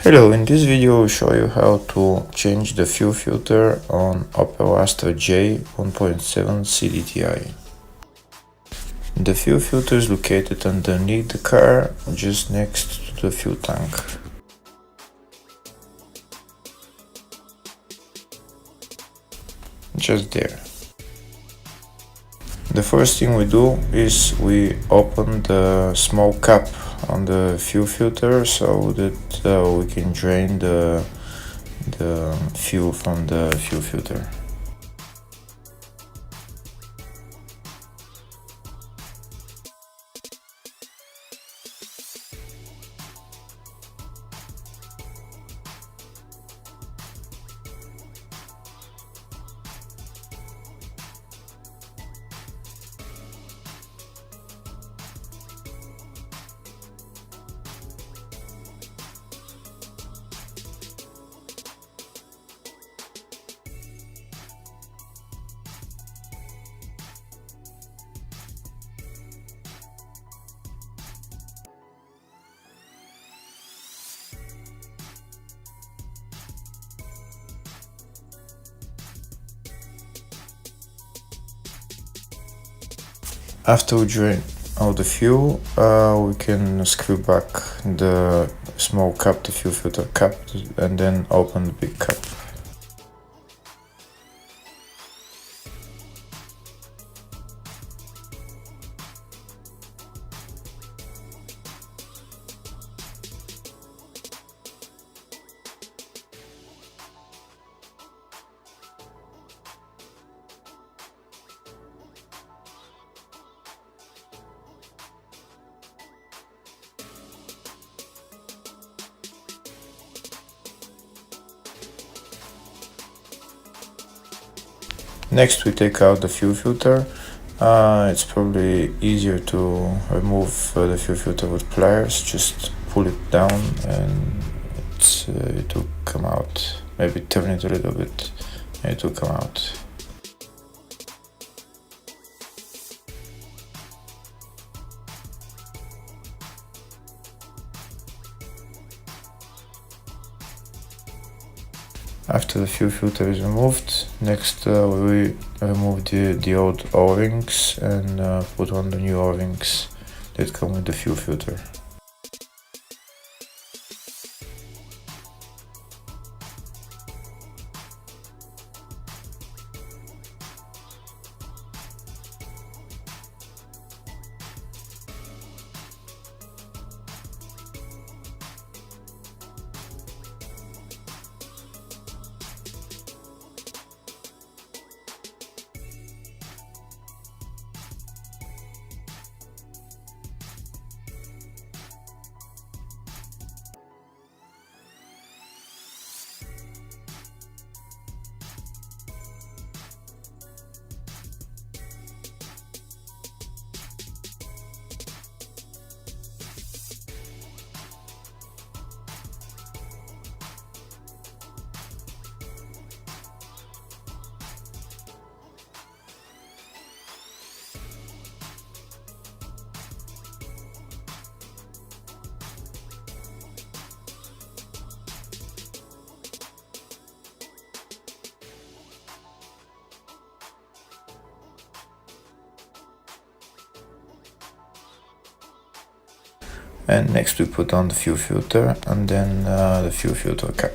Hello, in this video I'll show you how to change the fuel filter on Opel Astra J 1.7 CDTI. The fuel filter is located underneath the car, just next to the fuel tank. Just there. The first thing we do is we open the small cap on the fuel filter so that we can drain the fuel from the fuel filter. After we drain all the fuel, we can screw back the small cap, the fuel filter cap, and then open the big cap. Next we take out the fuel filter. It's probably easier to remove the fuel filter with pliers. Just pull it down and it will come out. Maybe turn it a little bit and it will come out. After the fuel filter is removed, next we remove the old O-rings and put on the new O-rings that come with the fuel filter. And next we put on the fuel filter and then the fuel filter cap.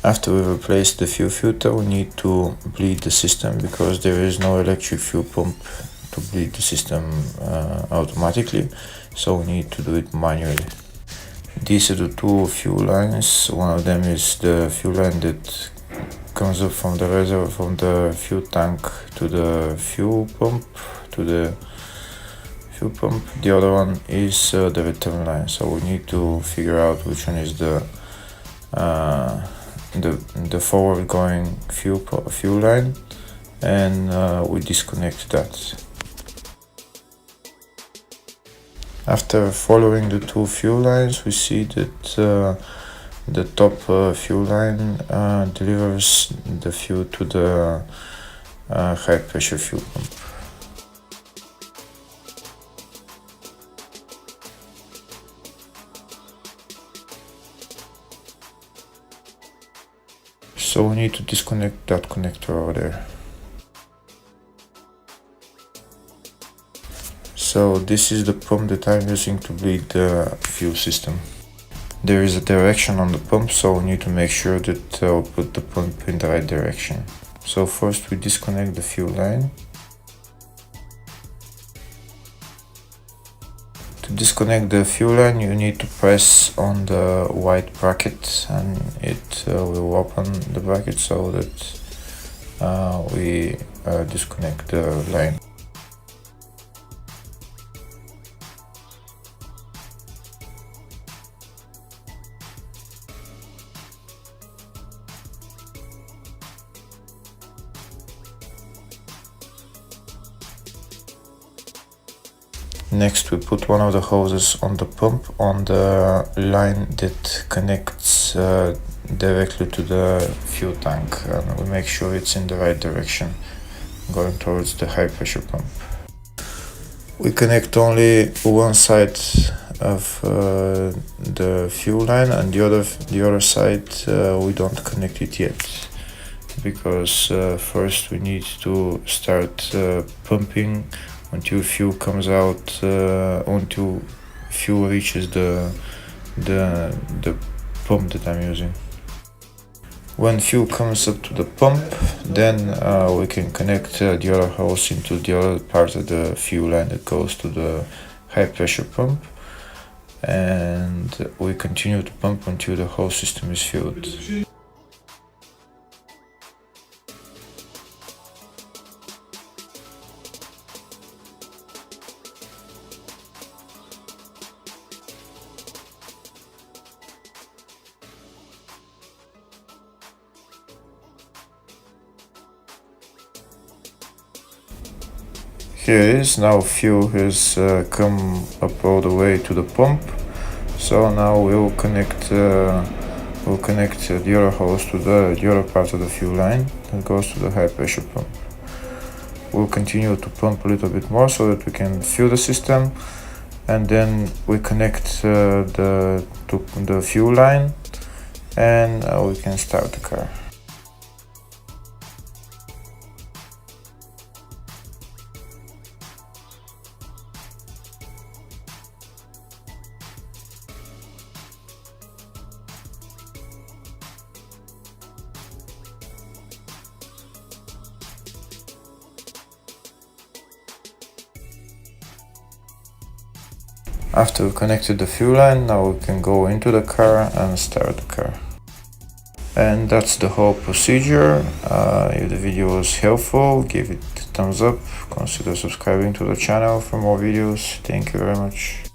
After we replace the fuel filter, we need to bleed the system because there is no electric fuel pump to bleed the system automatically, so we need to do it manually. These are the two fuel lines. One of them is the fuel line that comes up from the reservoir, from the fuel tank to the fuel pump, The other one is the return line, so we need to figure out which one is the forward going fuel line, and we disconnect that. After following the two fuel lines, we see that the top fuel line delivers the fuel to the high pressure fuel pump. So we need to disconnect that connector over there. So this is the pump that I'm using to bleed the fuel system. There is a direction on the pump, so we need to make sure that we put the pump in the right direction. So first we disconnect the fuel line. To disconnect the fuel line, you need to press on the white bracket, and it will open the bracket so that we disconnect the line. Next, we put one of the hoses on the pump on the line that connects directly to the fuel tank, and we make sure it's in the right direction, going towards the high pressure pump. We connect only one side of the fuel line, and the other side we don't connect it yet, because first we need to start pumping until fuel comes out, until fuel reaches the pump that I'm using. When fuel comes up to the pump, then we can connect the other hose into the other part of the fuel line that goes to the high pressure pump, and we continue to pump until the whole system is filled. Here it is. Now fuel has come up all the way to the pump. So now we'll connect the other hose to the other part of the fuel line that goes to the high pressure pump. We'll continue to pump a little bit more so that we can fill the system, and then we connect the fuel line, and we can start the car. After we connected the fuel line, now we can go into the car and start the car. And that's the whole procedure. If the video was helpful, give it a thumbs up, consider subscribing to the channel for more videos. Thank you very much.